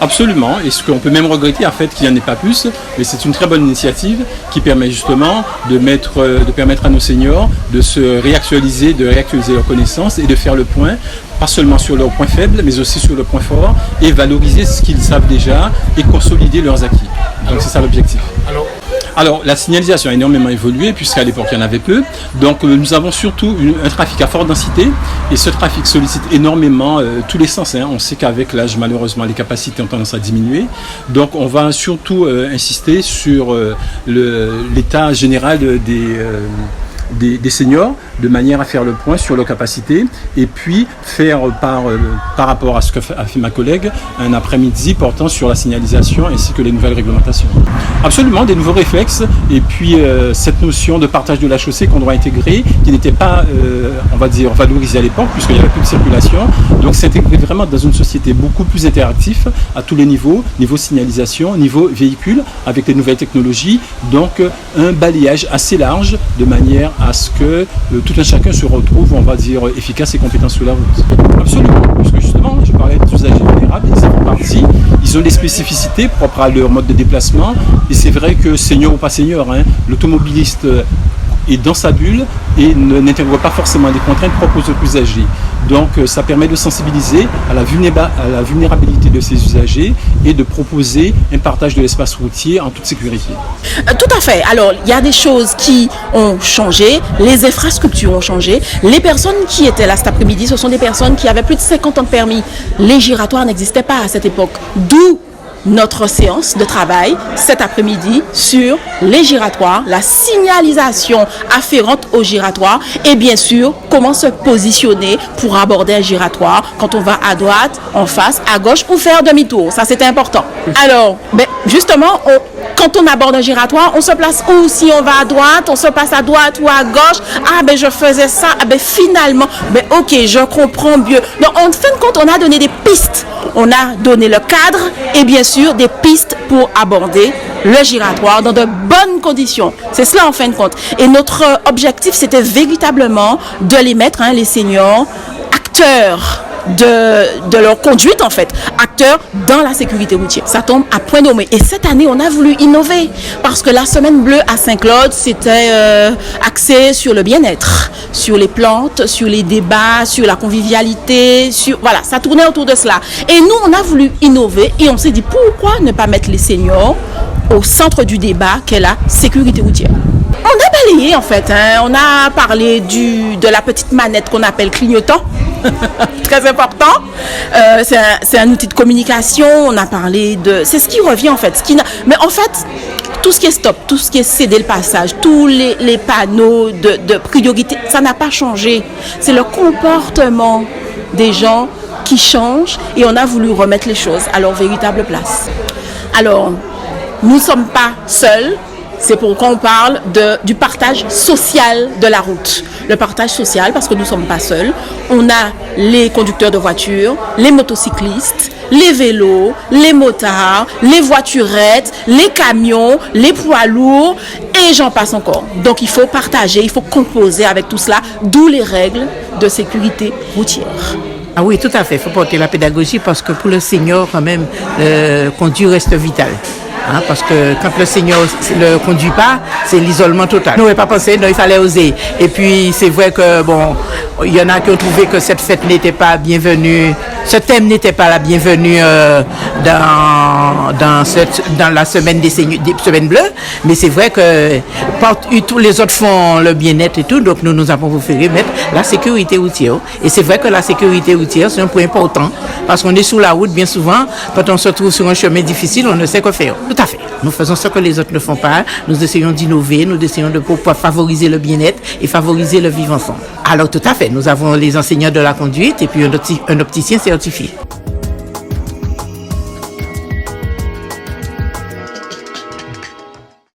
Absolument, et ce qu'on peut même regretter en fait qu'il n'y en ait pas plus, mais c'est une très bonne initiative qui permet justement de permettre à nos seniors de se réactualiser, de réactualiser leurs connaissances et de faire le point, pas seulement sur leurs points faibles, mais aussi sur leurs points forts, et valoriser ce qu'ils savent déjà et consolider leurs acquis. Donc c'est ça l'objectif. Alors, la signalisation a énormément évolué, puisqu'à l'époque, il y en avait peu. Donc, nous avons surtout un trafic à forte densité, et ce trafic sollicite énormément tous les sens. On sait qu'avec l'âge, malheureusement, les capacités ont tendance à diminuer. Donc, on va surtout insister sur l'état général des seniors, de manière à faire le point sur leurs capacités, et puis faire par rapport à ce qu'a fait ma collègue, un après-midi portant sur la signalisation ainsi que les nouvelles réglementations. Absolument, des nouveaux réflexes, et puis cette notion de partage de la chaussée qu'on doit intégrer, qui n'était pas, on va dire, valorisée à l'époque, puisqu'il n'y avait plus de circulation. Donc s'intégrer vraiment dans une société beaucoup plus interactive à tous les niveaux, niveau signalisation, niveau véhicule, avec les nouvelles technologies. Donc un balayage assez large, de manière à ce que tout un chacun se retrouve, on va dire, efficace et compétent sur la route. Absolument, puisque justement, je parlais des usagers vulnérables, ils en font partie, ils ont des spécificités propres à leur mode de déplacement, et c'est vrai que senior ou pas senior, l'automobiliste est dans sa bulle et n'intègre pas forcément des contraintes propres aux autres usagers. Donc ça permet de sensibiliser à la vulnérabilité de ces usagers et de proposer un partage de l'espace routier en toute sécurité. Tout à fait. Alors, il y a des choses qui ont changé, les infrastructures ont changé. Les personnes qui étaient là cet après-midi, ce sont des personnes qui avaient plus de 50 ans de permis. Les giratoires n'existaient pas à cette époque. D'où notre séance de travail cet après-midi sur les giratoires, la signalisation afférente aux giratoires et bien sûr comment se positionner pour aborder un giratoire quand on va à droite, en face, à gauche ou faire demi-tour. Ça, c'est important. Alors, justement, quand on aborde un giratoire, on se place où? Si on va à droite, on se passe à droite ou à gauche. Ah, je faisais ça. Finalement, ok, je comprends mieux. Donc, en fin de compte, on a donné des pistes. On a donné le cadre et bien sûr des pistes pour aborder le giratoire dans de bonnes conditions. C'est cela en fin de compte. Et notre objectif, c'était véritablement de les mettre, les seniors, acteurs de leur conduite en fait, acteurs dans la sécurité routière. Ça tombe à point nommé. Et cette année, on a voulu innover parce que la semaine bleue à Saint-Claude, c'était axé sur le bien-être, sur les plantes, sur les débats, sur la convivialité, voilà, ça tournait autour de cela. Et nous, on a voulu innover et on s'est dit pourquoi ne pas mettre les seniors au centre du débat qu'est la sécurité routière. On a balayé en fait, on a parlé de la petite manette qu'on appelle clignotant. Très important. C'est un outil de communication. On a parlé c'est ce qui revient en fait. Mais en fait, tout ce qui est stop, tout ce qui est céder le passage, tous les panneaux de priorité, ça n'a pas changé. C'est le comportement des gens qui change et on a voulu remettre les choses à leur véritable place. Alors, nous ne sommes pas seuls. C'est pourquoi on parle du partage social de la route. Le partage social, parce que nous ne sommes pas seuls. On a les conducteurs de voitures, les motocyclistes, les vélos, les motards, les voiturettes, les camions, les poids lourds, et j'en passe encore. Donc il faut partager, il faut composer avec tout cela, d'où les règles de sécurité routière. Ah oui, tout à fait. Il faut porter la pédagogie parce que pour le senior, quand même, conduire reste vital. Parce que quand le senior ne conduit pas, c'est l'isolement total. Nous n'avons pas pensé, non, il fallait oser. Et puis c'est vrai que il y en a qui ont trouvé que cette fête n'était pas bienvenue, ce thème n'était pas la bienvenue dans la semaine des semaines bleues. Mais c'est vrai que tous les autres font le bien-être et tout, donc nous avons préféré mettre la sécurité routière. Et c'est vrai que la sécurité routière, c'est un point important parce qu'on est sur la route bien souvent. Quand on se trouve sur un chemin difficile, on ne sait quoi faire. Tout à fait. Nous faisons ce que les autres ne font pas. Nous essayons d'innover, nous essayons de pouvoir favoriser le bien-être et favoriser le vivre ensemble. Alors tout à fait, nous avons les enseignants de la conduite et puis un opticien certifié.